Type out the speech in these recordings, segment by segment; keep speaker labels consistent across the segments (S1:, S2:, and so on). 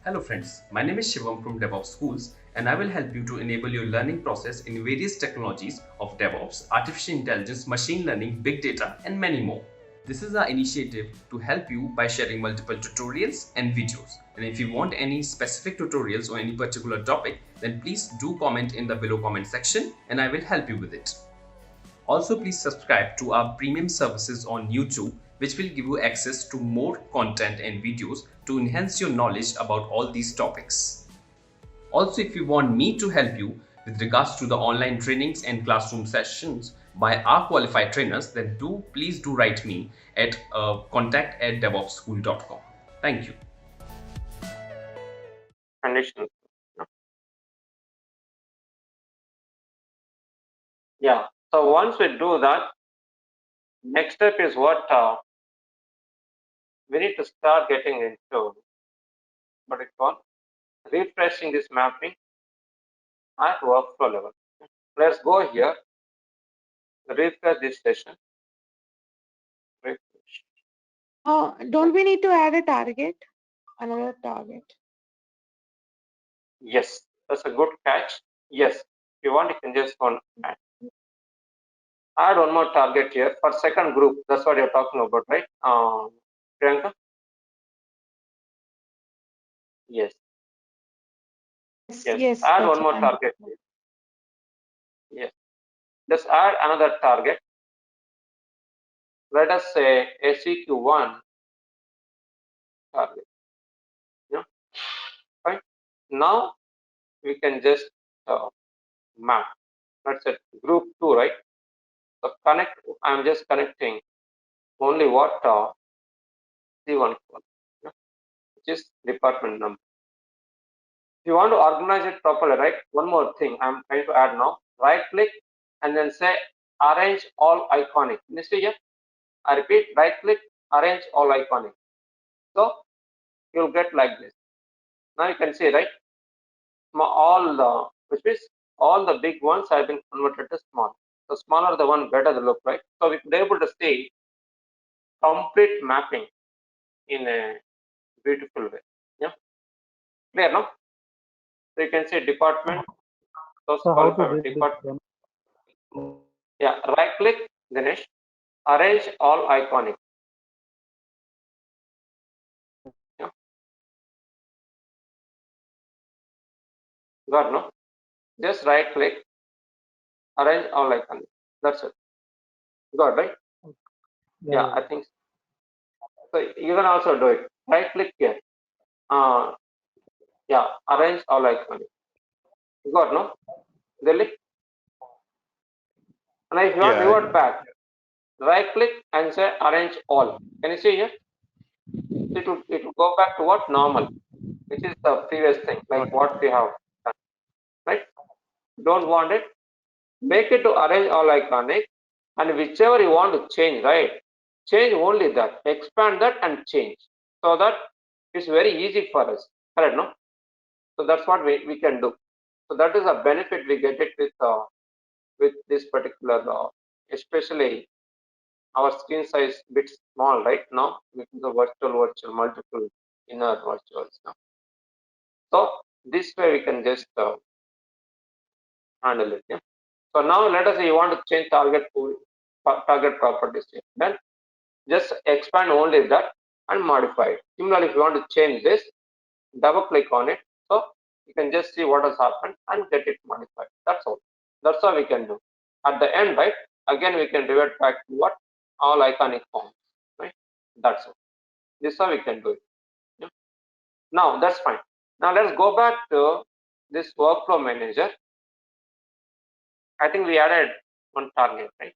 S1: Hello friends, my name is Shivam from DevOps Schools and I will help you to enable your learning process in various technologies of DevOps, artificial intelligence, machine learning, big data and many more. This is our initiative to help you by sharing multiple tutorials and videos. And if you want any specific tutorials or any particular topic, then please do comment in the below comment section and I will help you with it. Also, please subscribe to our premium services on YouTube, which will give you access to more content and videos to enhance your knowledge about all these topics. Also, if you want me to help you with regards to the online trainings and classroom sessions by our qualified trainers, then please do write me at contact@devopsschool.com. Thank you.
S2: Conditional. Yeah. So once we do that, next step is what we need to start getting into. What it's called refreshing this mapping at workflow level. Let's go here. Refresh this session. Refresh.
S3: Don't we need to add a target? Another target.
S2: Yes, that's a good catch. Yes, if you want, you can just go and add one more target here for second group. That's what you're talking about, right? Priyanka? Yes.
S3: Yes,
S2: Add
S3: that's
S2: one more
S3: what
S2: target. Yes. Just add another target. Let us say a CQ1 target. Yeah. Right. Now we can just map. Let's say group 2, right? So connect. I'm just connecting only what C1 code, yeah, which is department number. If you want to organize it properly, right? One more thing I'm trying to add now. Right click and then say arrange all iconic. You see here? I repeat, right click, arrange all iconic. So you'll get like this. Now you can see, right? All the, which means all the big ones have been converted to small. The smaller the one, better the look, right? So we could able to see complete mapping in a beautiful way. Yeah, clear now? So you can see department, those
S4: So how to
S2: qualified
S4: do this
S2: department.
S4: then?
S2: Yeah, right click, Ganesh, arrange all iconic. Yeah, got no? Just right click, arrange all iconic. That's it. Got right? Yeah, I think so. So you can also do it. Right click here. Uh, yeah, arrange all iconic. Got no? Delete. And if you want
S4: Yeah.
S2: revert back, right click and say arrange all. Can you see here? It will go back to what normal, which is the previous thing, like what we have done, right? Don't want it, make it to arrange all iconic, and whichever you want to change, right? Change only that, expand that and change, so that it's very easy for us, correct? No, so that's what we can do. So that is a benefit we get it with this particular, especially our screen size bit small right now because of virtual multiple inner virtuals now. So this way we can just handle it. Yeah. So now let us say you want to change target properties here. Then just expand only that and modify it. Similarly, if you want to change this, double click on it. So you can just see what has happened and get it modified. That's all. That's all we can do. At the end, right? Again, we can revert back to what all iconic forms, right? That's all. This is how we can do it. Yeah. Now that's fine. Now let's go back to this workflow manager. I think we added one target, right?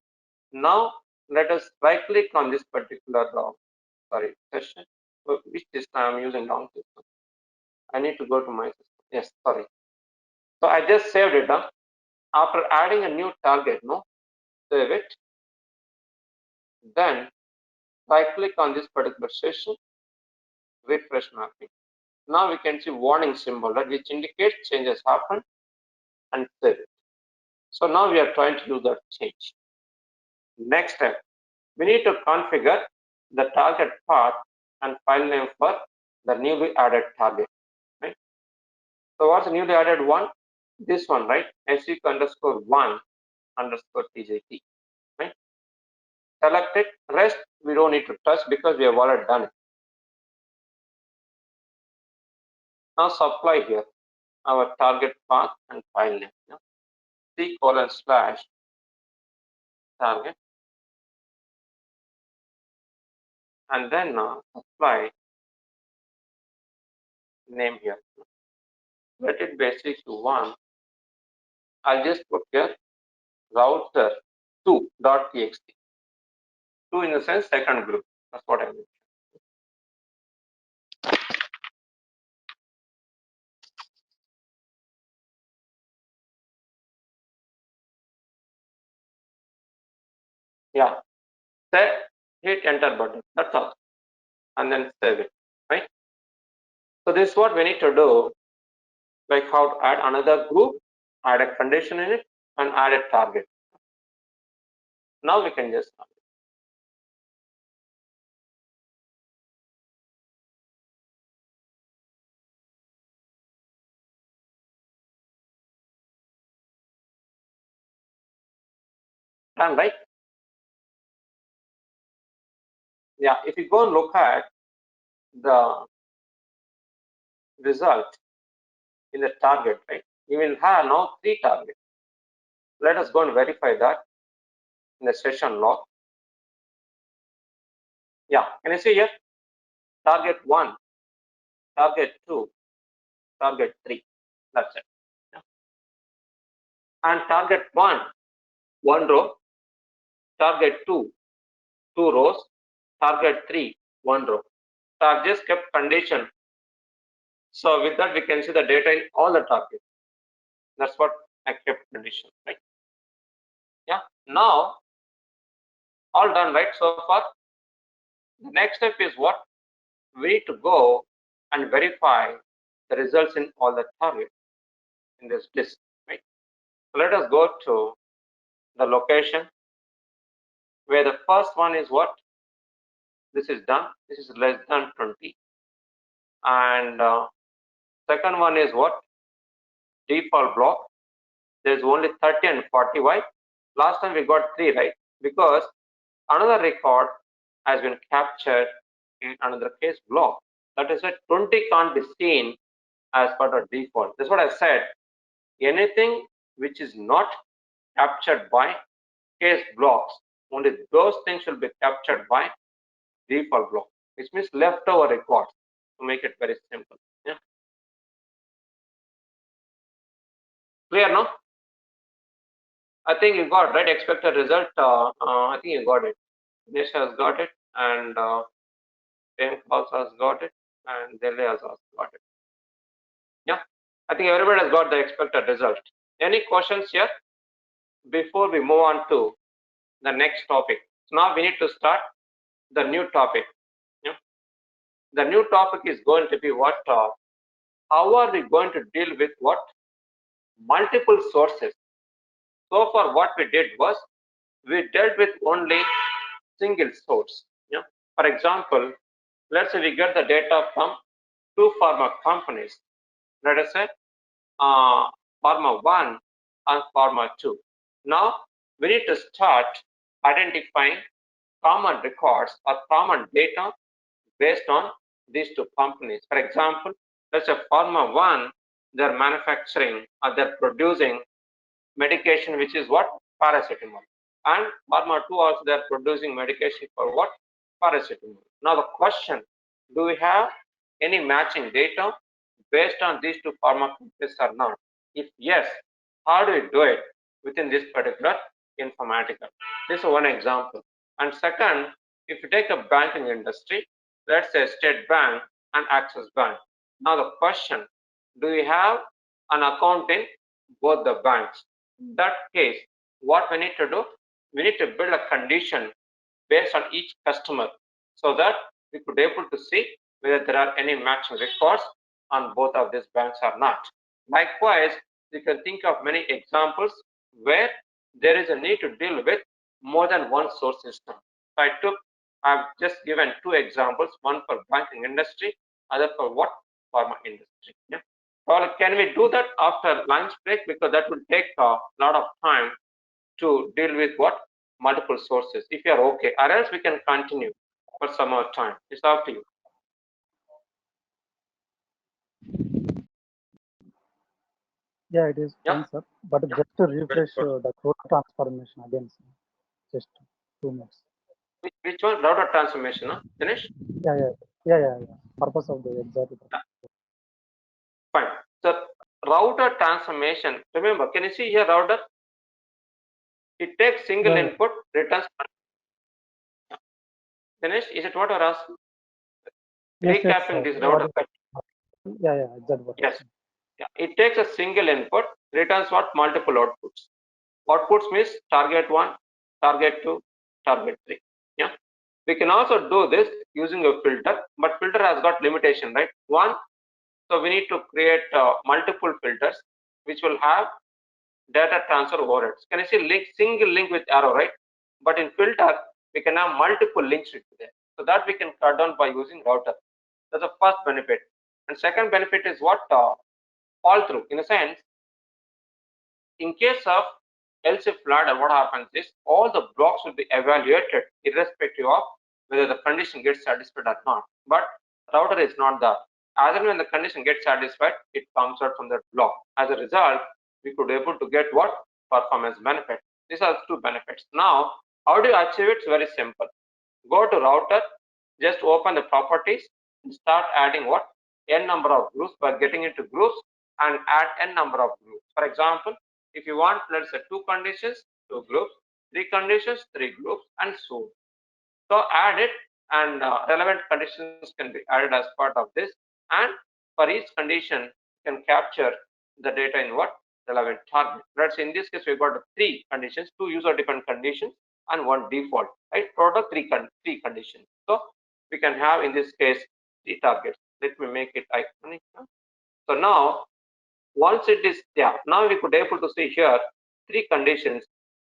S2: Now let us right click on this particular session. Which system I'm using wrong system. I need to go to my system. Yes, sorry. So I just saved it. After adding a new target, no, save it. Then right click on this particular session, refresh mapping. Now we can see warning symbol, right, which indicates changes happen, and save it. So now we are trying to do that change. Next step, we need to configure the target path and file name for the newly added target. So what's the newly added one? This one, right? SEQ underscore 1 underscore TJT, right? Select it. Rest we don't need to touch because we have already done it. Now supply here our target path and file name. Yeah? C:/target, and then supply name here. Let it be SEQ1. I'll just put here router2.txt. 2 in the sense second group. That's what I mean. Yeah. Set, hit enter button. That's all. And then save it. Right? So this is what we need to do. Like how to add another group, add a condition in it, and add a target. Now we can just done, right? Yeah, if you go and look at the result in the target, right? You will have now 3 targets. Let us go and verify that in the session log. Yeah, can you see here? Target 1, target 2, target 3. That's it. Yeah. And target 1, 1 row, target 2, 2 rows, target 3, 1 row. So I've just kept condition. So with that, we can see the data in all the targets. That's what I kept condition, right? Yeah. Now, all done, right? So far, the next step is what? We need to go and verify the results in all the targets in this list, right? So let us go to the location where the first one is what? This is done. This is less than 20. And second one is what? Default block. There's only 30 and 40. Why? Last time we got 3, right? Because another record has been captured in another case block. That is why 20 can't be seen as part of default. That's what I said. Anything which is not captured by case blocks, only those things will be captured by default block, which means leftover records, to make it very simple. Yeah. Clear now? I think you got right expected result. I think you got it. Dinesh has got it, and James also has got it, and Delhi has also got it. Yeah, I think everybody has got the expected result. Any questions here before we move on to the next topic? So now we need to start the new topic. Yeah. The new topic is going to be what? How are we going to deal with what? Multiple sources. So far, what we did was we dealt with only single source. Yeah. For example, let's say we get the data from 2 pharma companies. Let us say pharma 1 and pharma 2. Now we need to start identifying common records or common data based on these 2 companies. For example, let's say pharma 1, they're manufacturing or they're producing medication which is what? Paracetamol. And pharma 2 also they're producing medication for what? Paracetamol. Now the question, do we have any matching data based on these 2 pharma companies or not? If yes, how do we do it within this particular Informatica? This is one example. And second, if you take a banking industry, let's say State Bank and Axis Bank. Now the question, do we have an account in both the banks? In that case, what we need to do? We need to build a condition based on each customer so that we could be able to see whether there are any matching records on both of these banks or not. Likewise, you can think of many examples where there is a need to deal with more than one source system. I've just given 2 examples, one for banking industry, other for what? Pharma industry. Yeah. Well, can we do that after lunch break? Because that will take a lot of time to deal with what? Multiple sources. If you are okay, or else we can continue for some more time. It's up to you.
S4: Yeah, it is
S2: Yeah.
S4: fine, sir. But
S2: Yeah.
S4: just to
S2: Very
S4: refresh
S2: good.
S4: the code transformation again, sir. Just 2 minutes.
S2: Which one? Router transformation, huh? Finish?
S4: Yeah, yeah, yeah. Purpose of the exact.
S2: Yeah. Fine. So router transformation. Remember, can you see here router? It takes single
S4: Yeah,
S2: input, returns. Finish? Is it what you're asking?
S4: yes,
S2: Recapping
S4: sir.
S2: this
S4: What
S2: router.
S4: yeah, exact what
S2: Yes. Yeah. It takes a single input, returns what? Multiple outputs. Outputs means target 1, target 2, target 3. Yeah. We can also do this using a filter, but filter has got limitation, right? One, so we need to create multiple filters which will have data transfer overheads. Can you see link, single link with arrow, right? But in filter, we can have multiple links with there. So that we can cut down by using router. That's the first benefit. And second benefit is what? Fall through. In a sense, in case of else if ladder, what happens is all the blocks will be evaluated irrespective of whether the condition gets satisfied or not. But router is not that. As and when the condition gets satisfied, it comes out from that block. As a result, we could able to get what? Performance benefit. These are two benefits. Now, how do you achieve it? It's very simple. Go to router, just open the properties and start adding what? N number of groups by getting into groups and add N number of groups. For example, if you want, let's say 2 conditions, 2 groups, 3 conditions, 3 groups, and so on. So add it, and relevant conditions can be added as part of this. And for each condition, you can capture the data in what? Relevant target. Let's say in this case, we've got 3 conditions, 2 user dependent conditions, and 1 default, right? Product 3 conditions. So we can have in this case 3 targets. Let me make it iconic. So now, once it is, yeah, now we could able to see here 3 conditions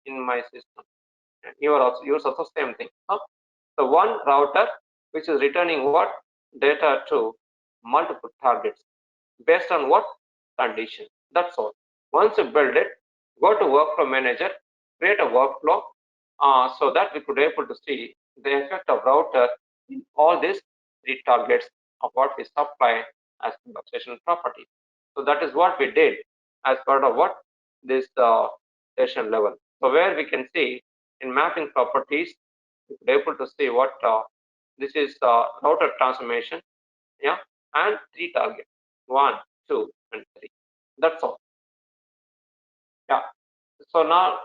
S2: in my system. You are also use also same thing. So one router which is returning what? Data to multiple targets based on what? Condition. That's all. Once you build it, go to workflow manager, create a workflow so that we could able to see the effect of router in all these 3 targets of what we supply as part of session property. So that is what we did as part of what? This session level. So where we can see in mapping properties, we could able to see what this is router transformation, yeah, and 3 targets, 1, 2, and 3. That's all. Yeah. So now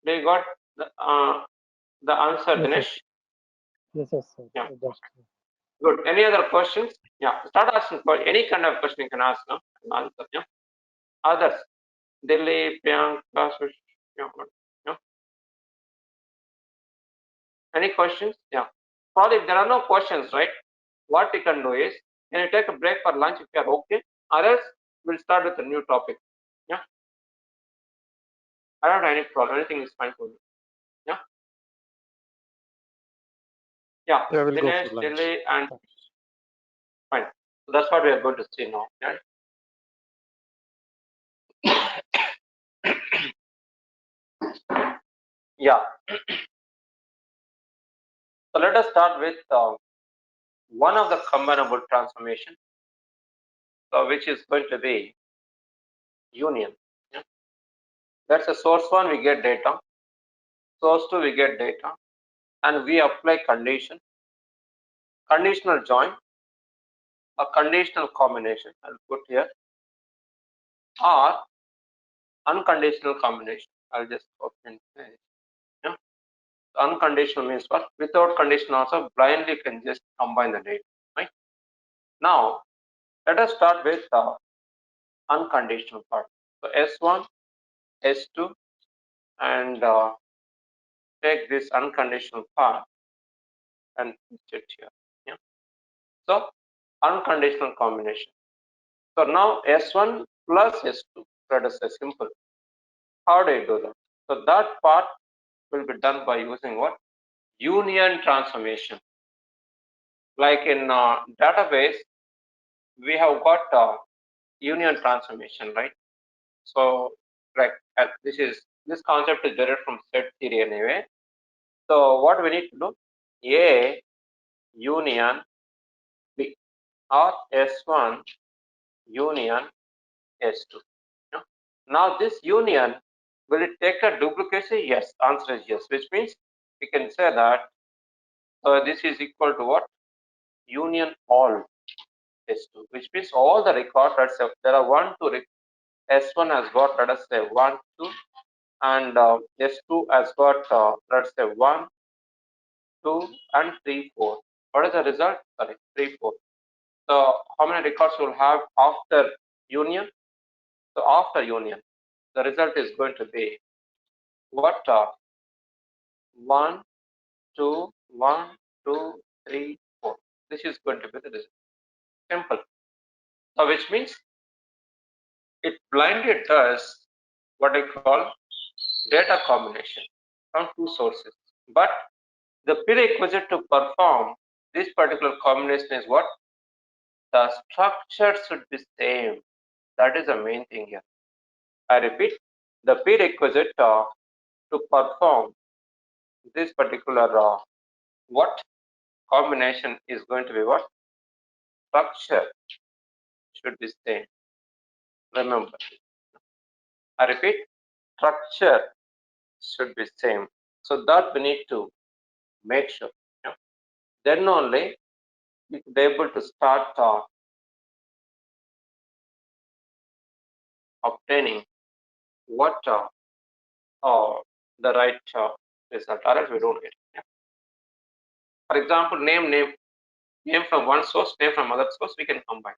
S2: we got the answer,
S4: yes,
S2: Dinesh.
S4: yes, sir.
S2: Yeah.
S4: Just
S2: Good. Any other questions? Yeah. Start asking for any kind of question you can ask now. Answer. Yeah. Others. Delhi, Priyanka, yeah. Yeah. Any questions? Yeah. Probably if there are no questions, right? What you can do is, can you take a break for lunch if you are okay? Or else we'll start with a new topic. Yeah. I don't have any problem. Anything is fine for me. Yeah. Yeah.
S5: Yeah, we'll go for
S2: Dinesh,
S5: lunch.
S2: Delhi, and fine. So that's what we are going to see now. Yeah. Yeah. So let us start with one of the combinable transformation, which is going to be union. Yeah. That's a source one, we get data. Source two, we get data, and we apply condition, conditional join, a conditional combination. I'll put here, or unconditional combination. I'll just open it. Yeah. Unconditional means what? Without condition also, blindly can just combine the data. Right. Now, let us start with the unconditional part. So S1, S2, and take this unconditional part and put it here. Yeah. So unconditional combination. So now S1 plus S2. That is simple. How do you do that? So that part will be done by using what? Union transformation. Like in database, we have got union transformation, right? So like this concept is derived from set theory anyway. So what we need to do, A union B or S1 union S2. Yeah. Now this union, will it take a duplication? Yes, answer is yes, which means we can say that this is equal to what? Union all S2, which means all the records, there are 1, 2, S1 has got, let us say 1, 2, and S2 has got, let's say 1, 2, and 3, 4. What is the result? Sorry, 3, 4. So how many records will have after union? So after union, the result is going to be what? 1, 2, 1, 2, 3, 4. This is going to be the result. Simple. So which means it blindly does what I call data combination from two sources. But the prerequisite to perform this particular combination is what? The structure should be same. That is the main thing here. I repeat, the prerequisite to perform this particular what combination is going to be what? Structure should be same. Remember, I repeat, structure should be same. So that we need to make sure. Yeah. Then only we will be able to start obtaining what the right result, or else we don't get it. Yeah. For example, name from one source, name from other source, we can combine.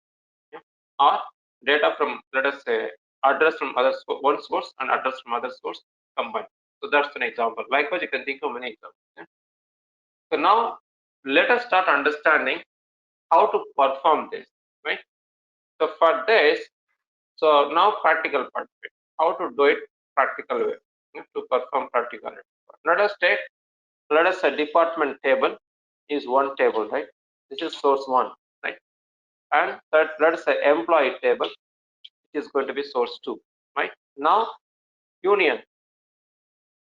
S2: Yeah. Or data from, let us say, address from one source and address from other source combine. So that's an example. Likewise, you can think of many examples. Yeah. So now let us start understanding how to perform this, right? So for this, so now practical part of it. How to do it practical way, yeah, to perform practical. Let us say department table is one table, right? This is source one, right? And let us say employee table, which is going to be source two, right? Now union.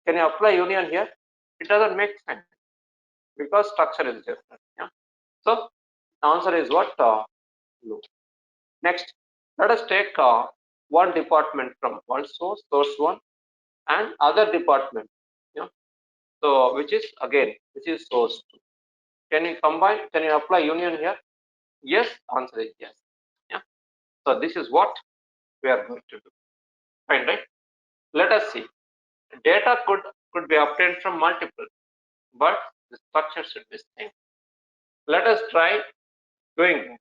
S2: Can you apply union here? It doesn't make sense because structure is different. Yeah. So the answer is what? No. Next, let us take one department from one source, source one, and other department. Yeah. So which is again, which is source two. Can you combine? Can you apply union here? Yes. Answer is yes. Yeah. So this is what we are going to do. Fine, right? Let us see. Data could be obtained from multiple, but the structure should be same. Let us try doing it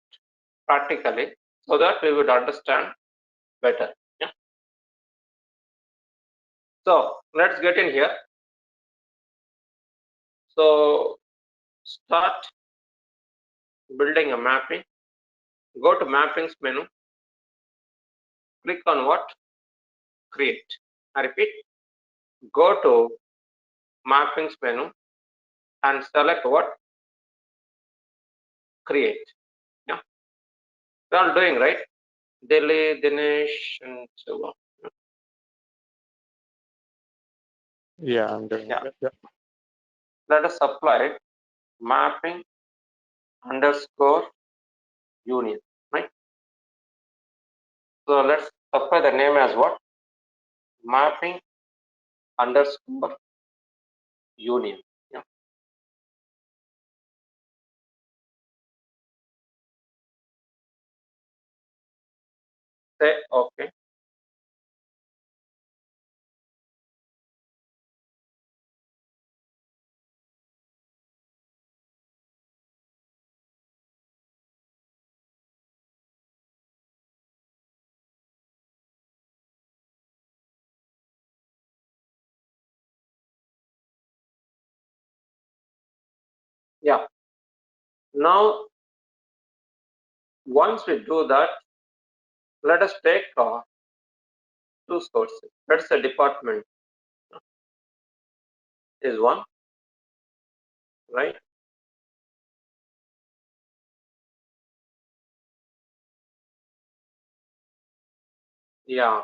S2: practically so that we would understand better. Yeah. So let's get in here. So start building a mapping. Go to mappings menu. Click on what? Create. I repeat. Go to mappings menu and select what? Create. Yeah. We're all doing right. Delhi, Dinesh, and so on.
S4: Yeah, I'm doing
S2: Yeah.
S4: it. Yeah.
S2: Let us apply mapping underscore union, right? So let's apply the name as what? Mapping underscore union. Yeah. Say okay. Yeah. Now, once we do that, let us take two sources. Let's say department is one, right? Yeah.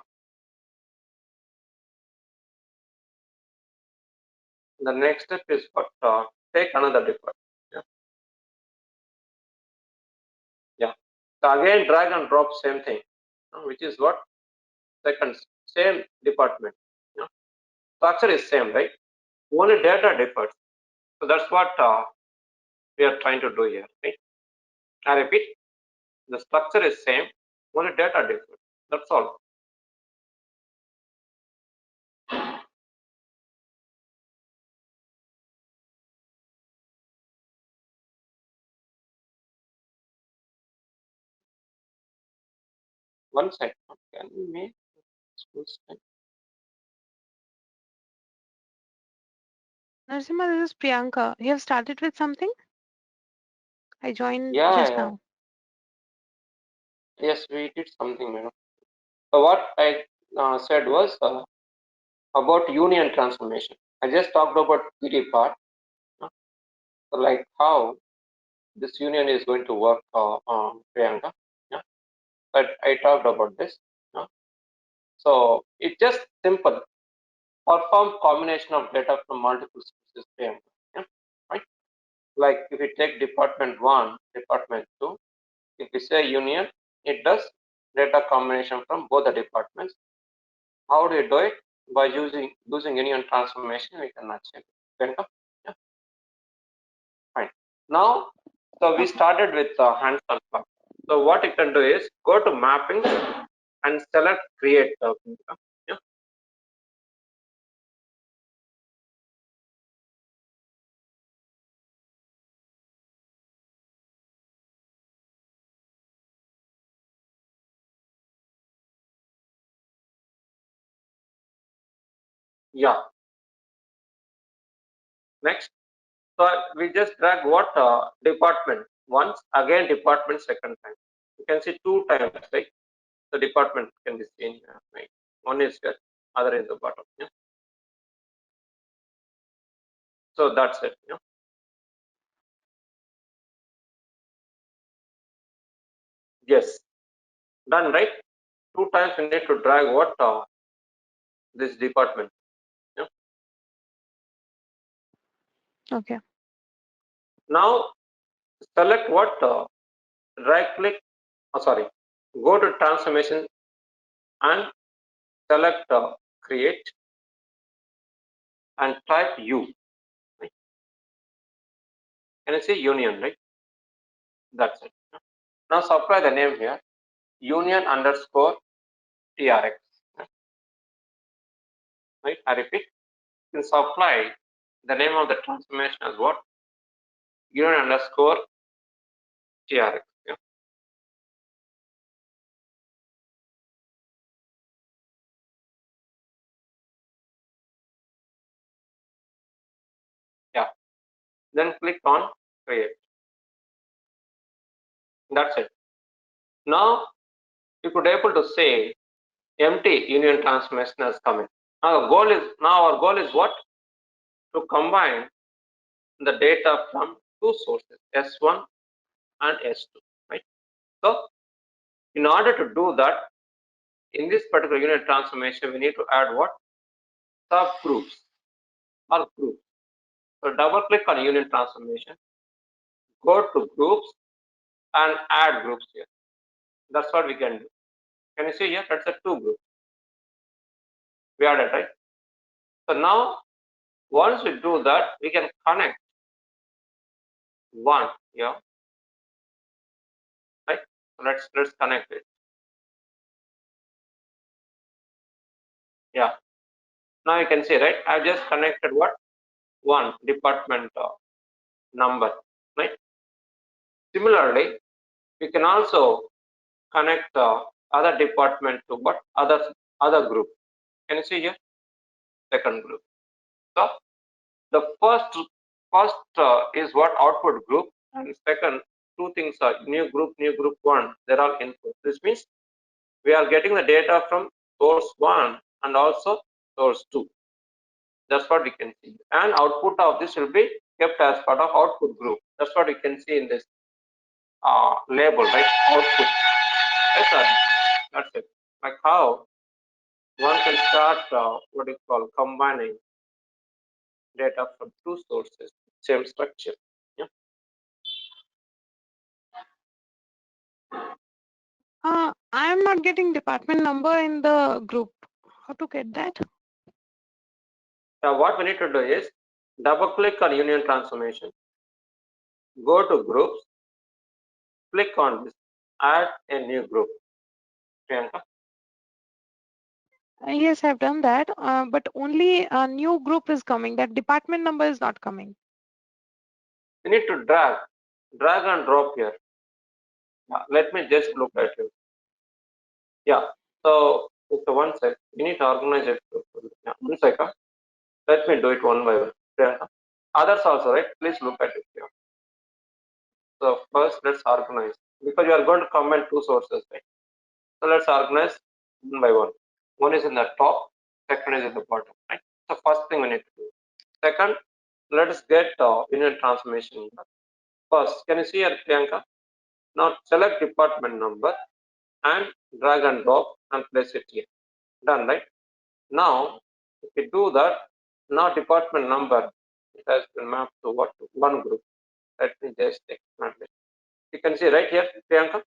S2: The next step is what take another department. Yeah. Yeah. So again, drag and drop same thing, which is what second same department. Yeah. Structure is same, right? Only data differs. So that's what we are trying to do here, right? I repeat, the structure is same, only data differs. That's all. One second. Can we make this?
S3: Narasimha, this is Priyanka. You have started with something? I joined
S2: Yeah,
S3: just
S2: yeah.
S3: now.
S2: Yes, we did something, madam. So what I said was about union transformation. I just talked about PD part, so like how this union is going to work, Priyanka. Yeah, but I talked about this. Yeah. So it's just simple. Perform combination of data from multiple sources, Priyanka. Yeah, right. Like if we take department 1, department 2, if we say union, it does data combination from both the departments. How do you do it? By using union transformation, we can achieve it. Yeah, fine. Now, so we
S3: Okay.
S2: started with hands-on part. So what you can do is go to mapping and select create. Yeah, yeah. Next, so we just drag what department once, again department second time. You can see 2 times, right? The department can be seen here, right? One is here, other is the bottom. Yeah. So that's it. Yeah. Yes, done, right? 2 times we need to drag what this department. Yeah.
S3: Okay.
S2: Now select what right click. Oh, sorry. Go to transformation and select create and type U. Right? Can you see union, right? That's it. Now supply the name here, union underscore TRX. Right? I repeat, you can supply the name of the transformation as what? Union underscore TRX. Yeah. Yeah. Then click on create. That's it. Now you could able to say empty union transformation has come in. Now our goal is what? To combine the data from two sources, S1 and S2, right? So in order to do that, in this particular unit transformation, we need to add what? Subgroups or groups. So double click on unit transformation, go to groups and add groups here. That's what we can do. Can you see here? That's the 2 groups. We added, right? So now once we do that, we can connect one here, right? So let's connect it. Yeah. Now you can see, right? I've just connected what? One department number, right? Similarly, we can also connect other department to what? Other group. Can you see here? Second group. So the first is what? Output group, and second two things are new group one. They're all input. This means we are getting the data from source one and also source two. That's what we can see. And output of this will be kept as part of output group. That's what we can see in this label, right? Output. Yes, sir. That's it. Like how one can start what you call combining data from two sources, same structure. Yeah.
S3: I'm not getting department number in the group. How to get that?
S2: Now what we need to do is double click on union transformation, go to groups, click on this, add a new group. Priyanka,
S3: Yes, I've done that, but only a new group is coming. That department number is not coming.
S2: you need to drag and drop here. Let me just look at it. Yeah. So it's one sec. You need to organize it. Yeah. 1 second. Let me do it one by one. Priyanka. Others also, right? Please look at it here. So first, let's organize because you are going to combine two sources, right? So let's organize one by one. One is in the top, second is in the bottom, right? So first thing we need to do. Second, let us get union transformation. First, can you see here, Priyanka? Now select department number and drag and drop and place it here. Done, right? Now, if we do that, now department number it has been mapped to what? One group. Let me just expand it. You can see right here, Priyanka.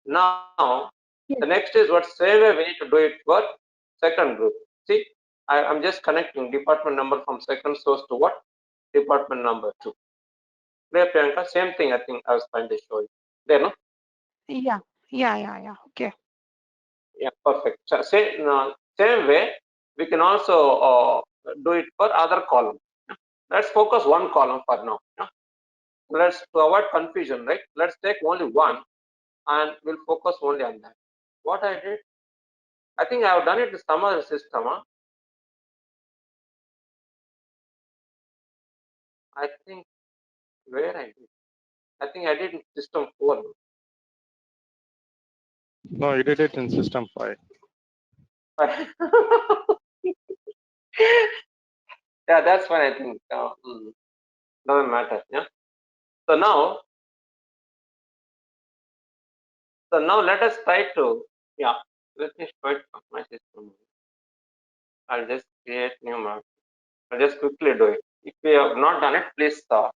S2: Now,
S3: Yes.
S2: the next is what same way we need to do it for second group. See, I'm just connecting department number from second source to what? Department number 2. There, Priyanka, same thing I think I was trying to show you. There, no?
S3: Yeah, yeah. Okay.
S2: Yeah, perfect. So, same way, we can also do it for other columns. Let's focus one column for now. Let's to avoid confusion, right? Let's take only one and we'll focus only on that. What I did, I think I have done it with some other system. I think where I did. I think I did in system 4.
S5: No, you did it in system 5.
S2: Yeah, that's fine. I think doesn't matter. Yeah. So now, let us try to. Yeah. Let me show it on my system. I'll just create new map. I'll just quickly do it. If you have not done it, please try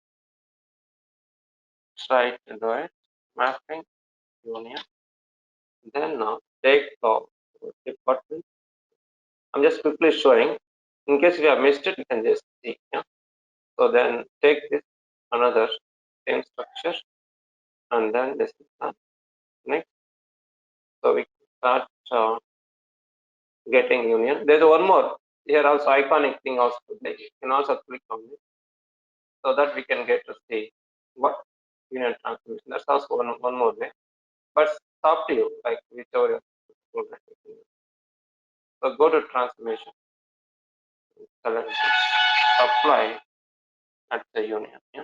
S2: to do it. Mapping union. Then now take the department. I'm just quickly showing. In case you have missed it, you can just see. Yeah. So then take this another same structure and then this is done. Next. So we start getting union. There's one more here also iconic thing also. You can also click on it so that we can get to see what union transformation. That's also one more way. But it's up to you, like whichever you so go to transformation, select apply at the union. Yeah.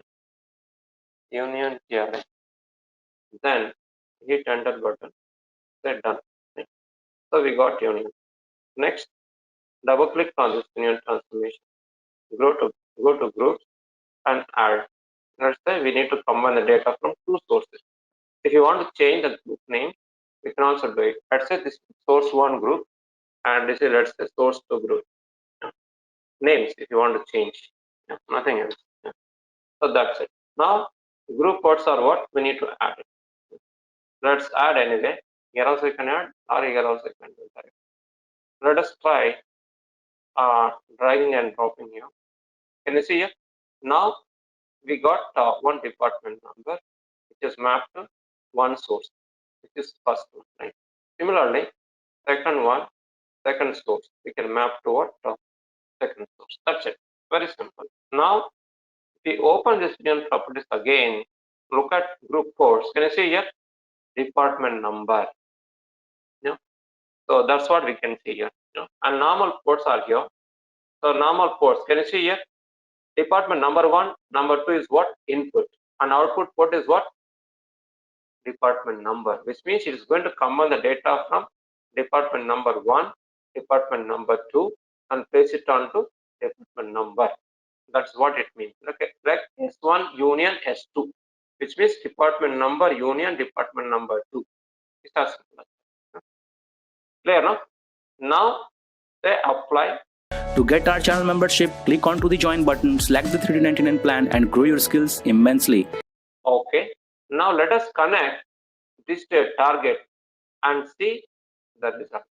S2: Union here. Then hit enter button. Say done. Right? So we got union. Next, double click on this union transformation. Go to groups and add. Let's say we need to combine the data from two sources. If you want to change the group name, we can also do it. Let's say this source 1 group and this is let's say source 2 group. Yeah. Names if you want to change. Yeah. Nothing else. Yeah. So that's it. Now group codes are what we need to add it. Let's add anyway. Here also you can add or here also you can do that. Let us try dragging and dropping here. Can you see here? Now we got one department number which is mapped to one source, which is first one, right? Similarly, second source, we can map to what? Second source. That's it. Very simple. Now, if we open this union properties again, look at group codes. Can you see here? Department number. Yeah. So that's what we can see here. Yeah. And normal codes are here. So normal codes. Can you see here? Department number 1, number 2 is what? Input. And output port is what? Department number, which means it is going to combine the data from department number 1, department number 2, and place it onto department number. That's what it means. Okay, like S1 union S2, which means department number union department number 2. It's as simple as that. Clear, no? Now say apply.
S6: To get our channel membership, click onto the join button, select the 399 plan and grow your skills immensely.
S2: Okay. Now let us connect this to a target and see the result.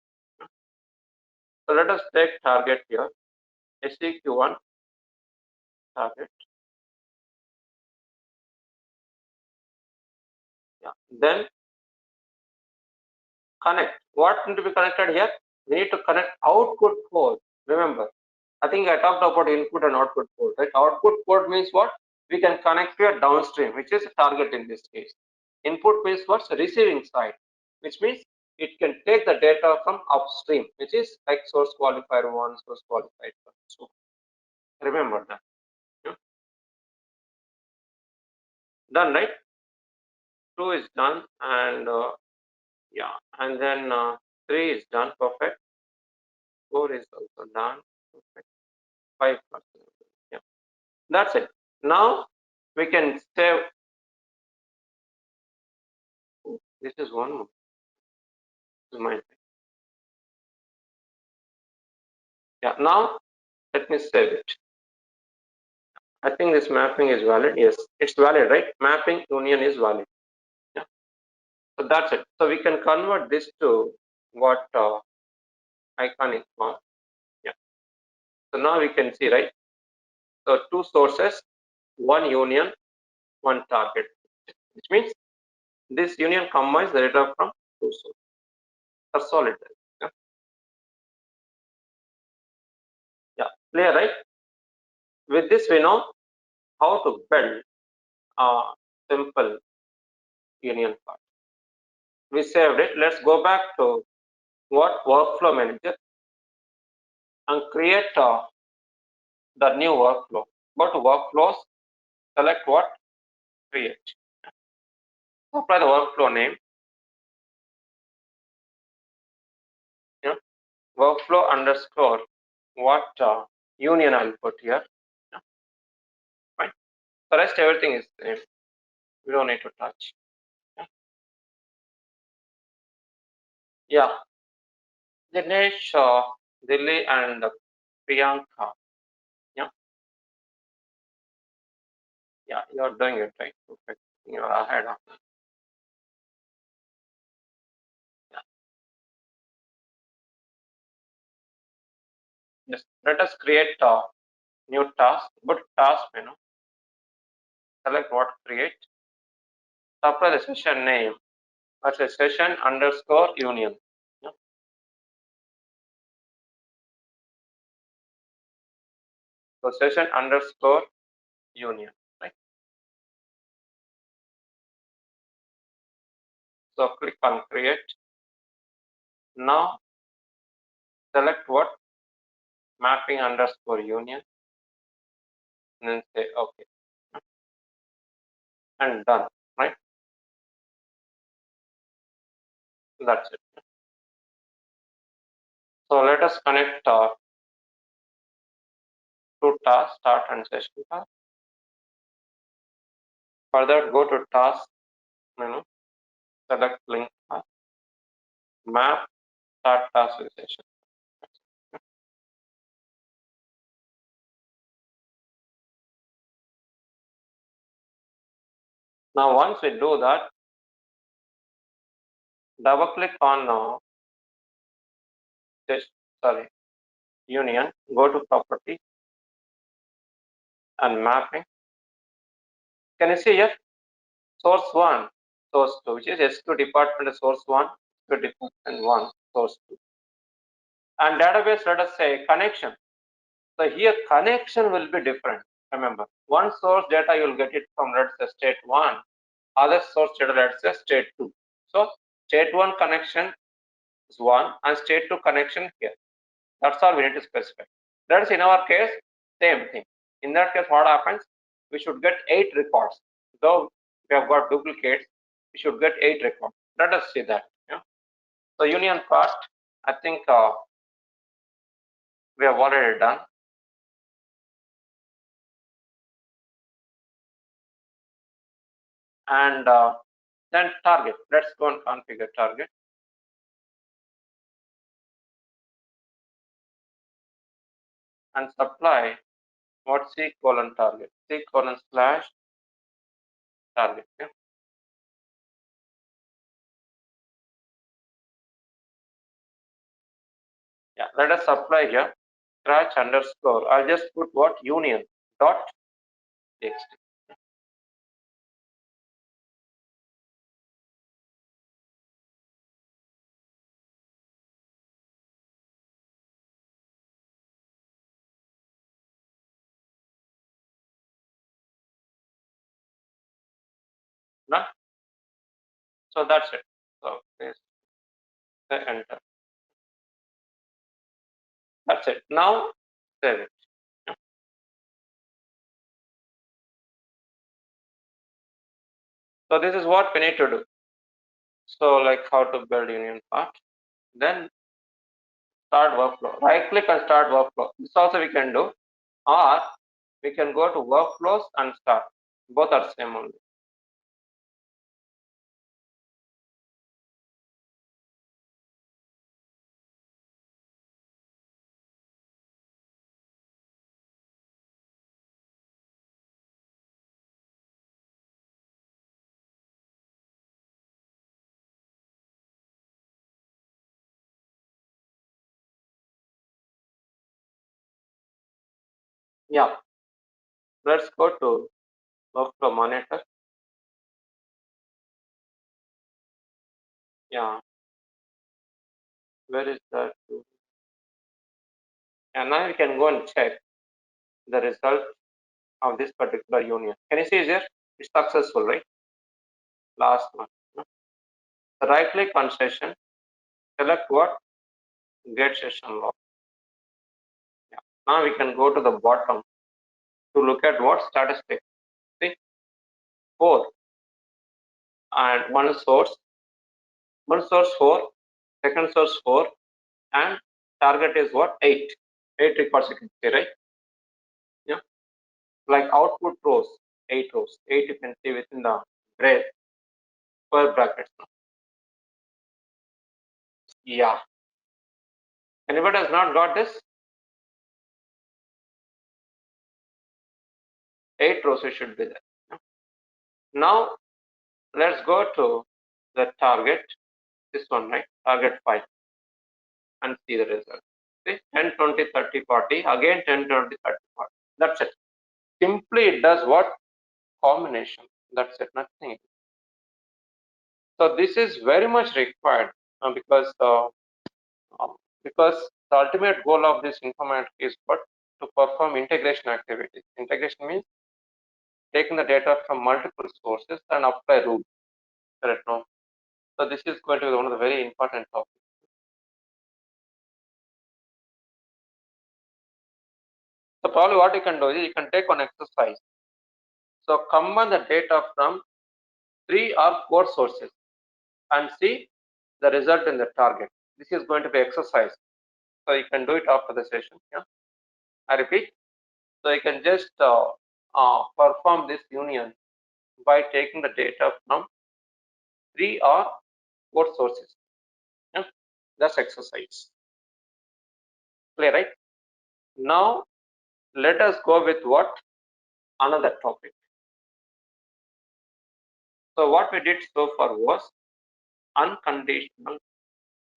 S2: So let us take target here, SEQ1 target. Yeah. Then connect. What need to be connected here? We need to connect output port. Remember, I think I talked about input and output port. Right? Output port means what? We can connect to a downstream, which is a target in this case. Input means what's the receiving side, which means it can take the data from upstream, which is like source qualifier 1, source qualifier 2. So remember that. Yeah. Done, right? 2 is done, and yeah, and then 3 is done. Perfect. 4 is also done. Perfect. 5%. Yeah, that's it. Now we can save. This is one more. This is mine. Yeah, now let me save it. I think this mapping is valid. Yes, it's valid, right? Mapping union is valid. Yeah. So that's it. So we can convert this to what iconic form. Yeah. So now we can see, right? So 2 sources, 1 union, 1 target, which means this union combines the data from 2 sources. That's all it is. Yeah. Yeah. Clear, right? With this, we know how to build a simple union part. We saved it. Let's go back to what workflow manager and create the new workflow. Go to workflows, select what? Create. Apply the workflow name. Yeah. Workflow underscore what union I'll put here. Yeah. Fine. The rest everything is same. We don't need to touch. Yeah. Yeah. Dinesh, Dilly, and Priyanka. Yeah. Yeah. You're doing it right. Perfect. You're ahead of me. Yeah. Yes. Let us create a new task. Go to task menu. Select what create. Apply the session name. That's a session underscore union. Yeah. So session underscore union. Right. So click on create. Now select what? Mapping underscore union. And then say okay. And done. Right. That's it. So let us connect two tasks, start and session task. For that, go to task menu, select link task, map, start task with session. Now, once we do that, double click on this, union, go to property and mapping. Can you see here? Source 1, source 2, which is SQ department source 1, SQ department 1, source 2. And database, let us say connection. So here connection will be different. Remember, one source data you will get it from, let's say, state 1, other source data, let's say, state 2. So state 1 connection is 1 and state 2 connection here. That's all we need to specify. That's in our case, same thing. In that case, what happens? We should get 8 records. Though we have got duplicates, we should get 8 records. Let us see that. Yeah. So union part, I think we have already done. And then target. Let's go and configure target. and supply what C colon target, C colon slash target. Yeah. Yeah, let us apply here scratch underscore. I'll just put what union dot txt. Done. So that's it. So this the enter. That's it. Now save it. So this is what we need to do. So like how to build union part. Then start workflow. Right click and start workflow. This also we can do. Or we can go to workflows and start. Both are same only. Yeah. Let's go to workflow monitor. Yeah. Where is that? And now we can go and check the result of this particular union. Can you see here? It's successful, right? Last one. Right click on session, select what? Get session log. Yeah. Now we can go to the bottom to look at what statistic. See, 4 and one source 4, second source 4, and target is what? 8. 8 records you can see, right? Yeah. Like output rows, 8 rows. 8 you can see within the square brackets. Yeah. Anybody has not got this? 8 rows it should be there. Now let's go to the target, this one, right? Target 5, and see the result. See, 10, 20, 30, 40, again 10, 20, 30, 40. That's it. Simply it does what? Combination. That's it, nothing. So this is very much required because the ultimate goal of this Informatica is what? To perform integration activities. Integration means taking the data from multiple sources and apply rules. Correct? No? So this is going to be one of the very important topics. So probably what you can do is you can take one exercise. So combine the data from 3 or 4 sources and see the result in the target. This is going to be exercise. So you can do it after the session. Yeah, I repeat. So you can just perform this union by taking the data from 3 or 4 sources. Yeah, that's exercise. Clear, right? Now let us go with what? Another topic. So what we did so far was unconditional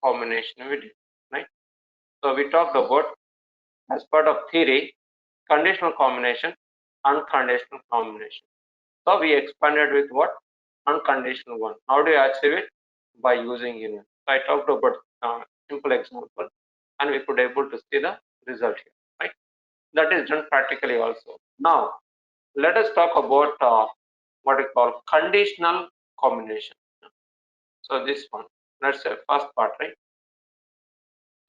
S2: combination we did, right? So we talked about, as part of theory, conditional combination, unconditional combination. So we expanded with what? Unconditional one. How do you achieve it? By using union. So I talked about simple example, and we could able to see the result here, right? That is done practically also. Now let us talk about what we call conditional combination. So this one, let's say first part, right?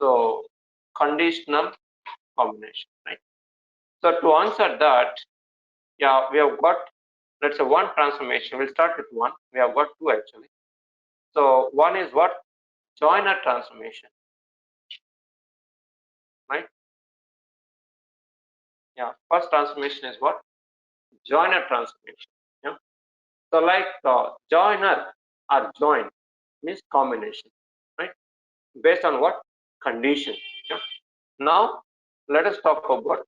S2: So conditional combination, right? So to answer that, yeah, we have got, let's say, one transformation. We'll start with one. We have got two actually. So one is what? Joiner transformation, right? Yeah, first transformation is what? Joiner transformation. Yeah. So like joiner or join means combination, right? Based on what? Condition. Yeah. Now let us talk about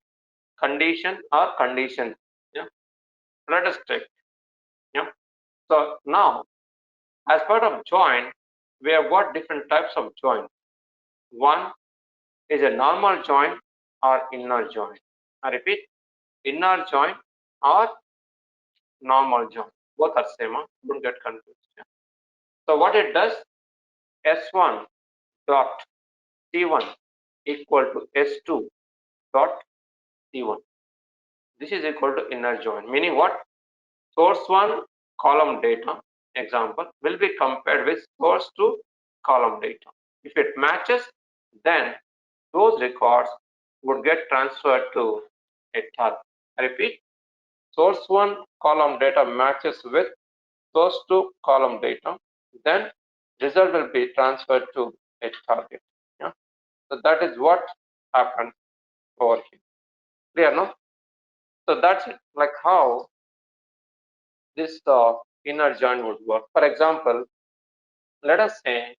S2: condition or conditions. Yeah. Let us check. Yeah. So now, as part of join, we have got different types of join. One is a normal join or inner join. I repeat, inner join or normal join. Both are same. Don't get confused. Yeah. So what it does, S1 dot C1 equal to S2 dot C1. This is equal to inner join. Meaning what? Source 1 column data, example, will be compared with source 2 column data. If it matches, then those records would get transferred to a target. I repeat, source 1 column data matches with source 2 column data, then result will be transferred to a target. Yeah? So that is what happened over here. Clear, no? So that's it. Like how this inner join would work. For example, let us say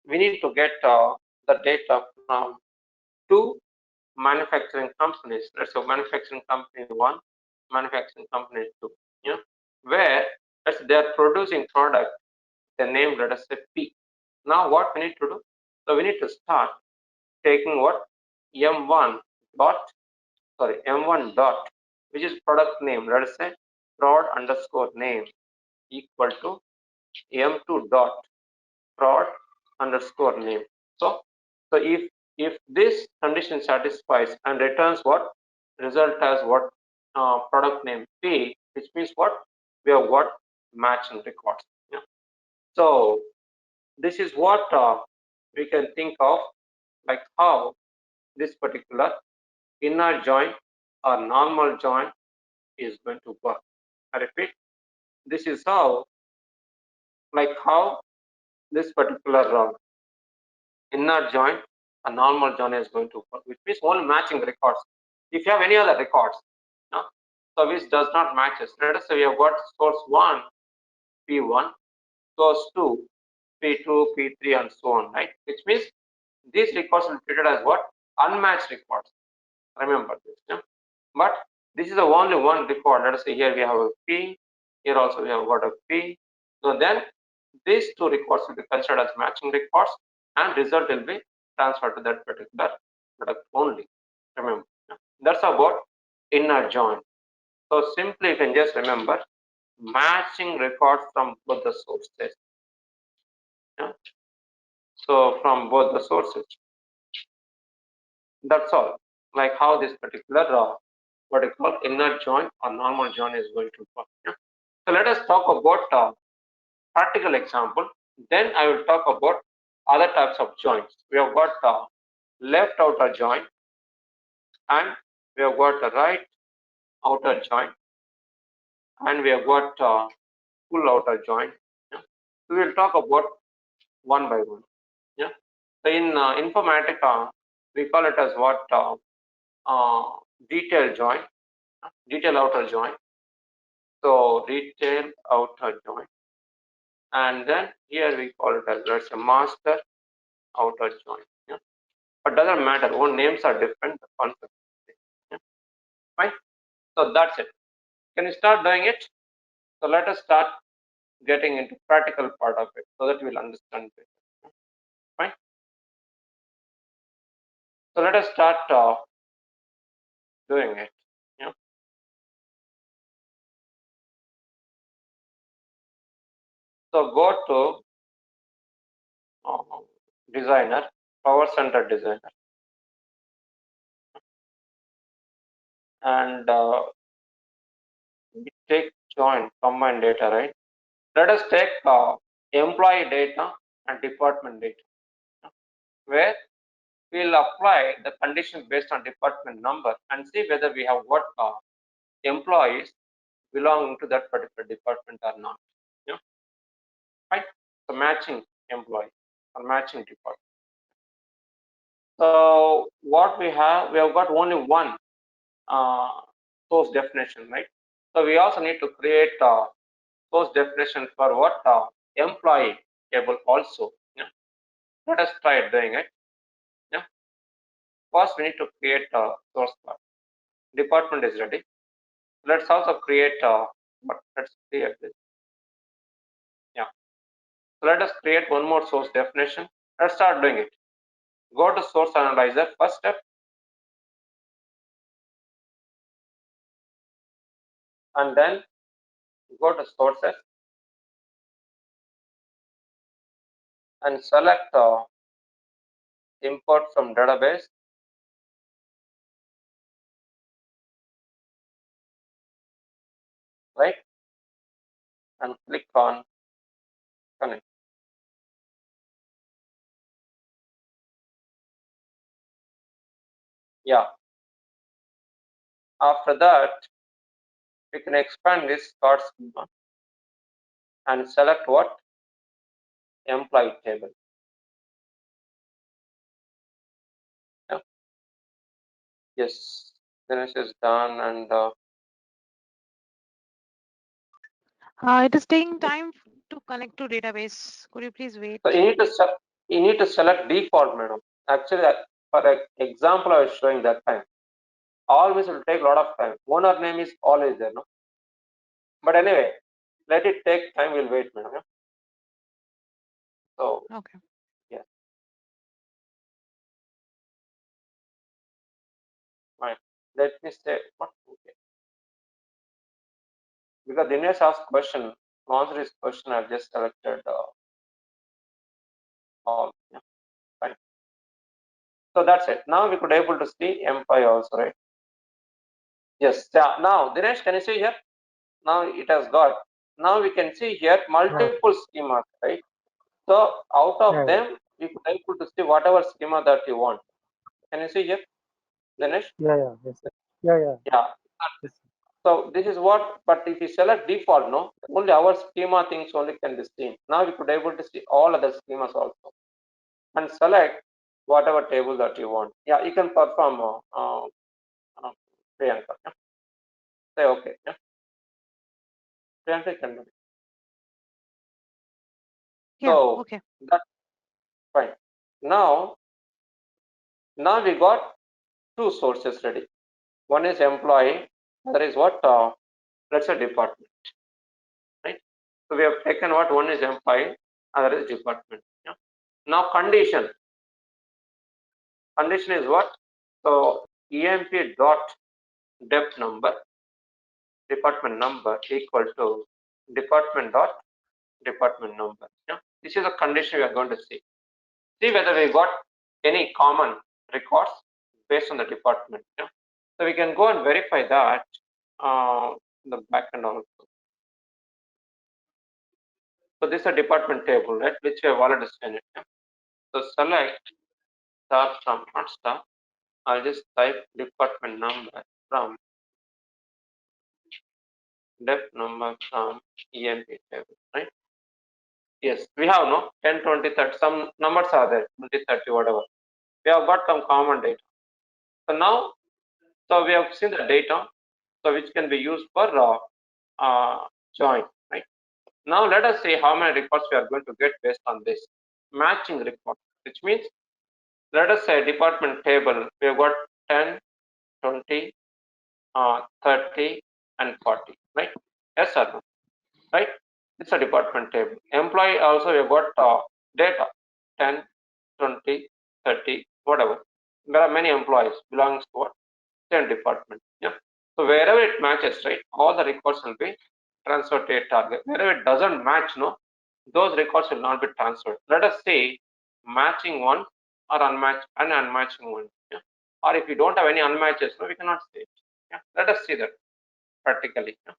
S2: we need to get the data from two manufacturing companies. Let's say manufacturing company 1, manufacturing company 2. Yeah, where they are producing product, the name let us say P. Now what we need to do? So we need to start taking what M1 dot M1 dot, which is product name. Let us say prod underscore name equal to M2 dot prod underscore name. So if this condition satisfies and returns what result as what product name P, which means what we have got match and records. Yeah. So this is what we can think of, like how this particular inner join or normal join is going to work. I repeat, this is how this particular inner join, a normal join is going to work, which means only matching records. If you have any other records, no, so which does not matches. Let us say we have got source 1 P1, source 2 P2, P3, and so on, right? Which means these records will be treated as what unmatched records. Remember this. Yeah? But this is the only one record. Let us say here we have a P, here also we have got a P. So then these two records will be considered as matching records, and result will be transferred to that particular product only. Remember, that's about inner join. So simply you can just remember matching records from both the sources. Yeah? So from both the sources. That's all. Like how this particular what I call inner join or normal join is going to work. Yeah? So let us talk about practical example. Then I will talk about other types of joins. We have got left outer join, and we have got the right outer join, and we have got full outer join. Yeah? We will talk about one by one. Yeah. So in Informatica, we call it as what detail join, detail outer join. So detail outer join, and then here we call it as let's say master outer join. Yeah. But doesn't matter. All names are different. The concept. Yeah. Fine. So that's it. Can you start doing it? So let us start getting into practical part of it so that we'll understand better. Fine. So let us start doing it. Yeah. So go to designer, power center designer, and we take join combine data, right? Let us take employee data and department data, where we'll apply the condition based on department number and see whether we have got employees belonging to that particular department or not. Yeah. Right. So matching employee or matching department. So what we have got only one source definition, right? So we also need to create source definition for what employee table also. Yeah. Let us try doing it. Yeah. first we need to create a source class. Department is ready. Let's also create let's create this. Yeah. So let us create one more source definition. Let's start doing it. Go to source analyzer, first step, and then go to sources and select import from database. Right, and click on connect. Yeah. After that, we can expand this card schema and select what? Employee table. Yeah. Yes, finish is done, and
S3: It is taking time to connect to database. Could you please wait?
S2: so you need to select default, madam. Actually, for example, I was showing that time. Always will take a lot of time. Owner name is always there, no? But anyway, let it take time. We'll wait, madam. Yeah? So
S3: Okay.
S2: yeah, fine. Let me say what. Okay. Because Dinesh asked question. To answer his question, I've just selected all. Yeah, fine. So that's it. Now we could able to see employee also, right? Yes. Yeah. Now Dinesh, can you see here? Now it has got. Now we can see here multiple schemas, right? So out of them, you could able to see whatever schema that you want. Can you see here, Dinesh?
S4: Yes, sir. Yeah.
S2: Yeah.
S4: Yes, sir.
S2: So this is what. But if you select default, no, only our schema things only can be seen. Now we could able to see all other schemas also, and select whatever table that you want. Yeah, you can perform Priyanka. Yeah? Say okay. Yeah, Priyanka can do it.
S3: Yeah.
S2: So
S3: Okay.
S2: that's fine. Now we got two sources ready. One is employee, other is what? Let's say department, right? So we have taken what? One is employee, other is department. Yeah. Now condition. Condition is what? So emp dot dep number, department number equal to department dot department number. Yeah. This is a condition we are going to see. See whether we got any common records based on the department. Yeah. So we can go and verify that the backend also. So this is a department table, right, which we have already seen it. Yeah. So select star from, not star. I'll just type department number from dep number from EMP table, right? Yes, we have no 10, 20, 30. Some numbers are there, 20, 30, whatever. We have got some common data. So now, so we have seen the data, so which can be used for join, right? Now let us see how many records we are going to get based on this matching report, which means let us say department table, we have got 10, 20, 30, and 40, right? Yes or no? Right? It's a department table. Employee also we have got data 10, 20, 30, whatever. There are many employees belongs to what? Same department. Yeah. So wherever it matches, right, all the records will be transferred to a target. Wherever it doesn't match, no, those records will not be transferred. Let us say matching one or unmatched and unmatching one. Yeah. Or if you don't have any unmatches, no, we cannot say it. Yeah. Let us see that practically. Yeah.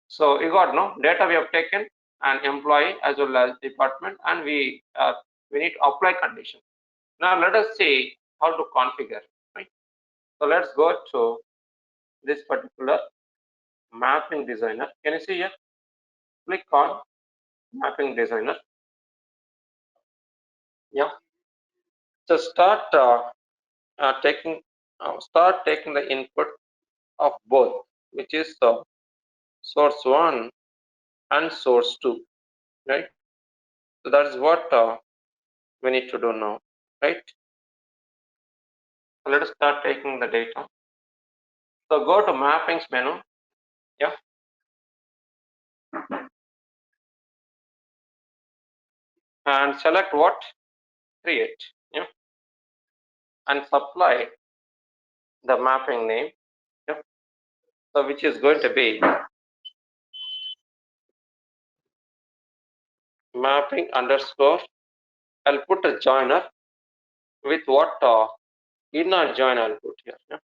S2: So you got no data we have taken an employee as well as department, and we need to apply condition. Now let us see how to configure. Right. So let's go to this particular mapping designer. Can you see here? Click on mapping designer. Yeah. So start taking the input of both, which is source 1 and source 2, right? So that is what we need to do now, right? Let us start taking the data. So go to mappings menu. Yeah. And select what? Create. Yeah. And supply the mapping name. Yeah. So which is going to be mapping underscore. I'll put a joiner with what inner join I'll put here. Yeah.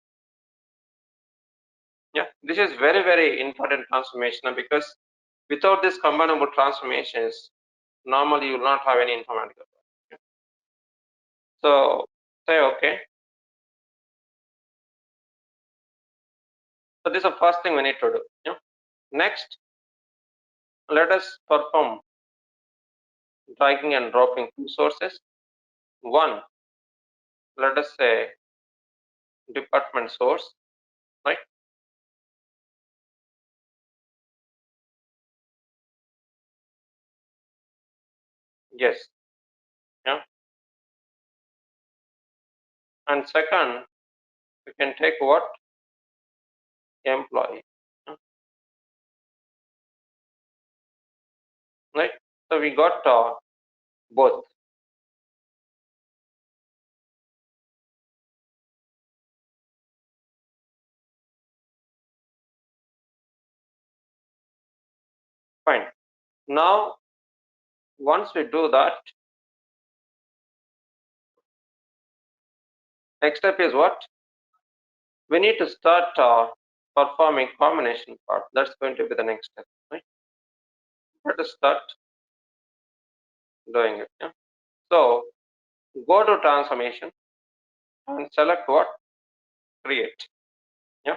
S2: Yeah. This is very, very important transformation because without this combinable transformations, normally you will not have any Informatica. Yeah. So say okay. So this is the first thing we need to do. Yeah. Next, let us perform dragging and dropping two sources. One, let us say department source, right? Yes. Yeah. And second, we can take what? Employee. Yeah. Right. So we got both. Fine. Now, once we do that, next step is what? We need to start performing combination part. That's going to be the next step, right? Let us start doing it. Yeah? So go to transformation and select what? Create. Yeah.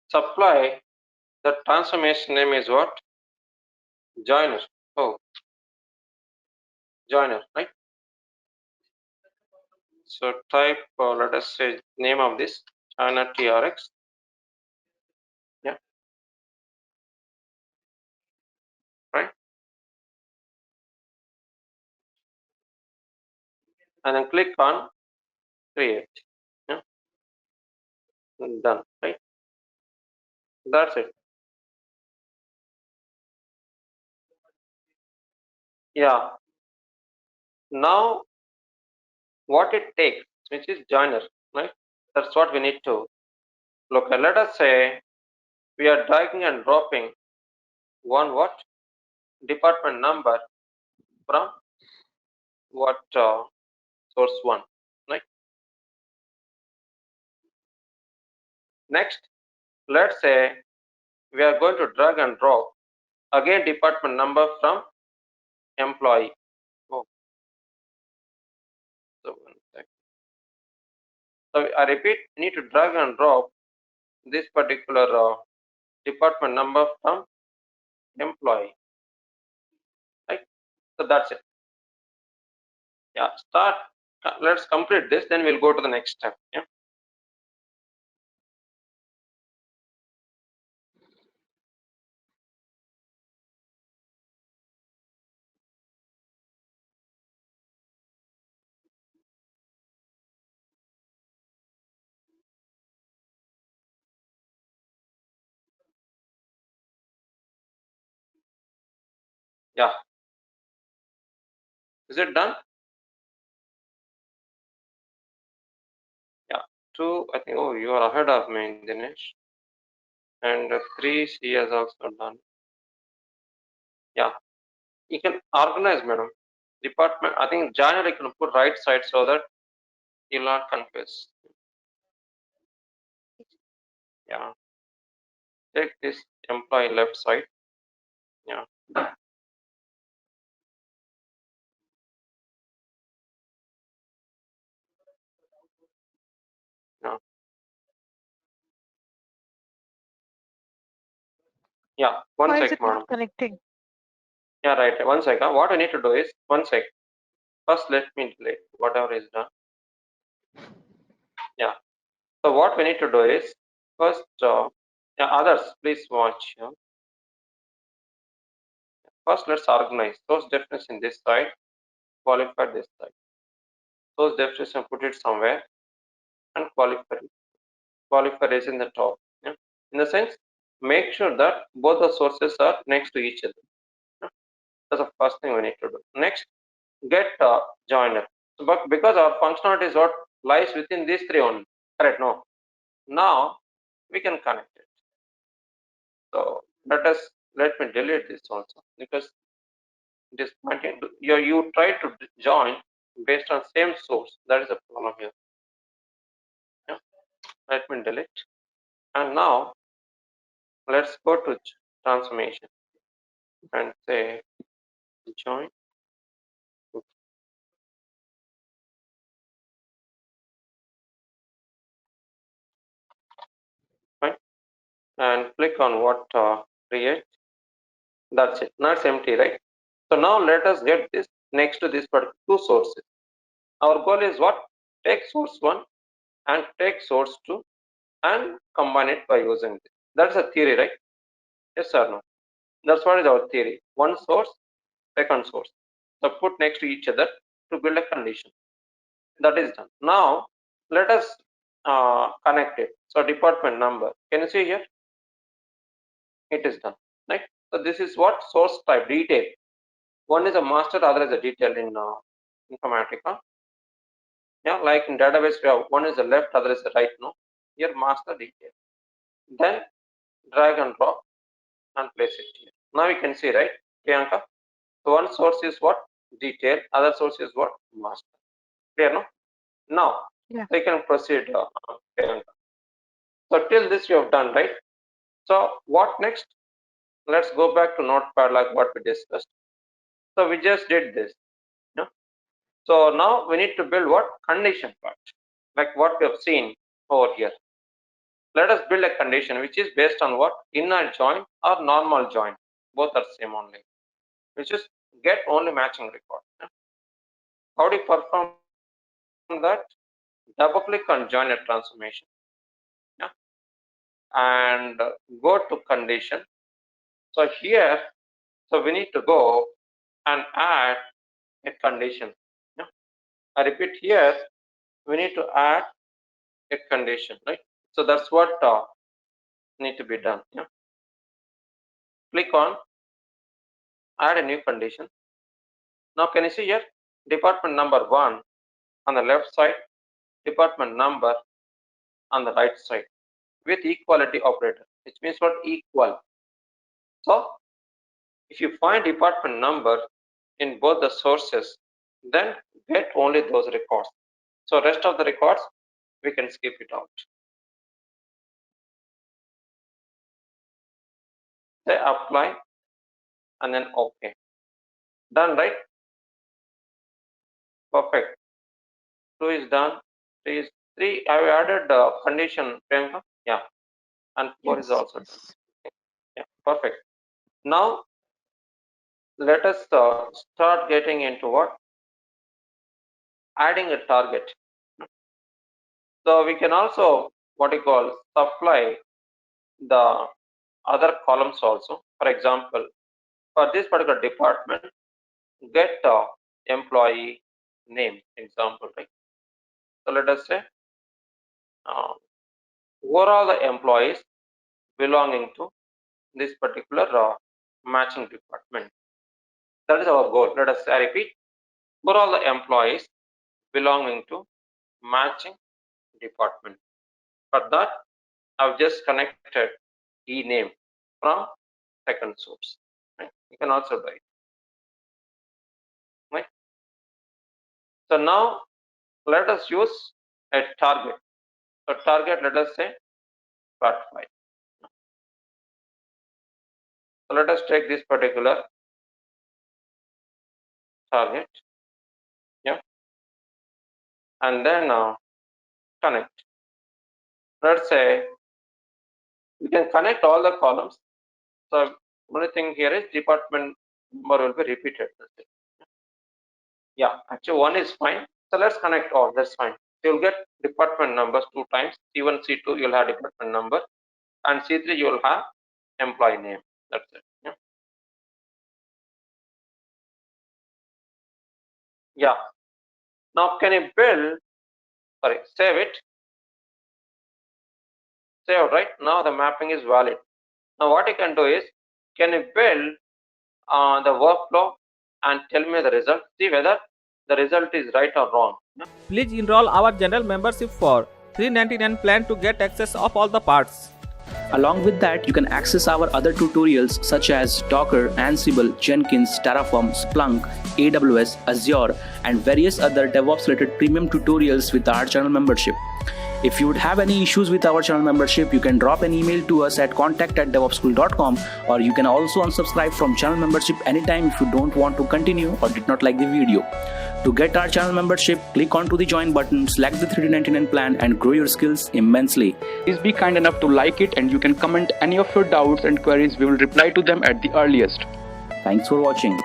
S2: Supply the transformation name is what? Joiner. Oh, joiner, right? So type, let us say name of this joiner TRX. Yeah. Right. And then click on create. Yeah. And done. Right. That's it. Yeah. Now what it takes, which is joiner, right? That's what we need to look at. Let us say we are dragging and dropping one what? Department number from what source one, right? Next, let's say we are going to drag and drop again department number from employee. Oh, so one second. So I repeat, we need to drag and drop this particular department number from employee, right? So that's it. Yeah, start. Let's complete this, then we'll go to the next step. Yeah. Yeah. Is it done? Yeah. 2, I think. Oh, you are ahead of me, Dinesh. And 3, she has also done. Yeah. You can organize, madam. Department. I think January can put right side so that you'll not confuse. Yeah. Take this employee left side. Yeah. Yeah. Yeah. One
S3: Why is
S2: sec,
S3: it
S2: madam.
S3: not connecting?
S2: Yeah, right. One sec. What I need to do is one sec. First, let me delete whatever is done. Yeah. So what we need to do is first, yeah, others, please watch. Yeah. First, let's organize those definitions this side, qualified this side. source definition, put it somewhere, and qualifier is in the top. Yeah? In the sense, make sure that both the sources are next to each other. Yeah? That's the first thing we need to do. Next, get joiner. So, but because our functionality is what lies within these three only, correct? No. Now we can connect it. So let me delete this also, because it is pointing to you try to join based on same source. That is the problem here. Yeah. Let me delete. And now let's go to transformation and say join. Fine. And click on what create. That's it. Now it's empty, right? So now let us get this next to this particular two sources. Our goal is what? Take source 1 and take source 2 and combine it by using this. That's a theory, right? Yes or no? That's what is our theory. One source, second source. So put next to each other to build a condition. That is done. Now let us connect it. So department number. Can you see here? It is done. Right? So this is what source type detail. One is a master, other is a detail in Informatica. Yeah, like in database we have one is the left, other is the right. No, here master detail. Then drag and drop and place it here. Now you can see, right, Priyanka? So one source is what? Detail, other source is what? Master. Clear, no? Now,
S3: Yeah.
S2: we can proceed, Priyanka. So till this you have done, right? So what next? Let's go back to Notepad like what we discussed. So we just did this. Yeah? So now we need to build what? Condition part, like what we have seen over here. Let us build a condition which is based on what? Inner join or normal join. Both are same only. Which is get only matching record. Yeah? How do you perform that? Double click on joiner transformation. Yeah? And go to condition. So here, so we need to go and add a condition. Yeah? I repeat here, we need to add a condition, right? So that's what need to be done. Yeah? Click on add a new condition. Now can you see here? Department number 1 on the left side, department number on the right side with equality operator, which means what? Equal. So if you find department number in both the sources, then get only those records. So rest of the records we can skip it out. Say apply and then OK. Done, right? Perfect. 2 is done. 3 is 3. I have added condition, Priyanka. Yeah. And 4 is
S3: Yes.
S2: also
S3: Yes.
S2: done. Yeah, perfect. Now let us start getting into what? Adding a target. So we can also what you call supply the other columns also. For example, for this particular department, get employee name example, right? So let us say overall the employees belonging to this particular matching department. That is our goal. Let us say, I repeat, overall the employees belonging to matching department. For that, I've just connected e-name from second source. Right? You can also do it. Right? So now let us use a target. So target, let us say Spotify. So let us take this particular target, yeah, and then connect. Let's say we can connect all the columns. So only thing here is department number will be repeated. Yeah, actually one is fine. So let's connect all. That's fine. You'll get department numbers 2 times. C1, C2, you'll have department number, and C3 you'll have employee name. That's it. Yeah. Yeah. Now can you build, save it. Save, right? Now the mapping is valid. Now what you can do is, can you build the workflow and tell me the result? See whether the result is right or wrong.
S7: Please enroll our general membership for $399 plan to get access of all the parts.
S6: Along with that, you can access our other tutorials such as Docker, Ansible, Jenkins, Terraform, Splunk, AWS, Azure, and various other DevOps related premium tutorials with our channel membership. If you would have any issues with our channel membership, you can drop an email to us at contact@devopsschool.com, or you can also unsubscribe from channel membership anytime if you don't want to continue or did not like the video. To get our channel membership, click onto the join button, select the $399 plan and grow your skills immensely. Please be kind enough to like it, and you can comment any of your doubts and queries. We will reply to them at the earliest. Thanks for watching.